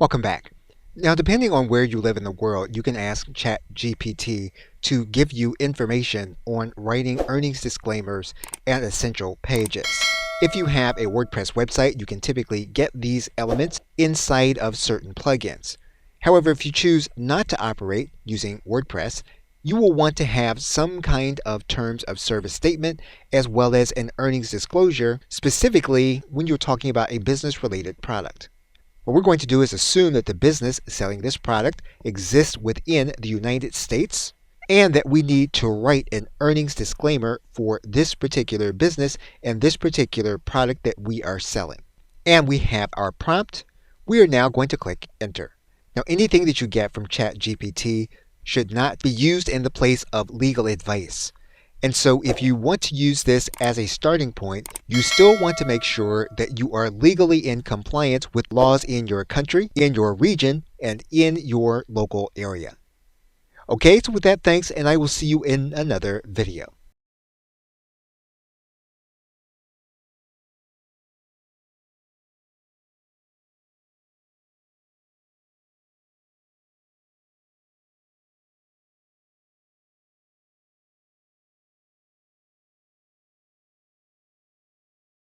Welcome back. Now, depending on where you live in the world, you can ask ChatGPT to give you information on writing earnings disclaimers and essential pages. If you have a WordPress website, you can typically get these elements inside of certain plugins. However, if you choose not to operate using WordPress, you will want to have some kind of terms of service statement as well as an earnings disclosure, specifically when you're talking about a business-related product. What we're going to do is assume that the business selling this product exists within the United States and that we need to write an earnings disclaimer for this particular business and this particular product that we are selling. And we have our prompt. We are now going to click Enter. Now, anything that you get from ChatGPT should not be used in the place of legal advice. And so if you want to use this as a starting point, you still want to make sure that you are legally in compliance with laws in your country, in your region, and in your local area. Okay, so with that, thanks, and I will see you in another video.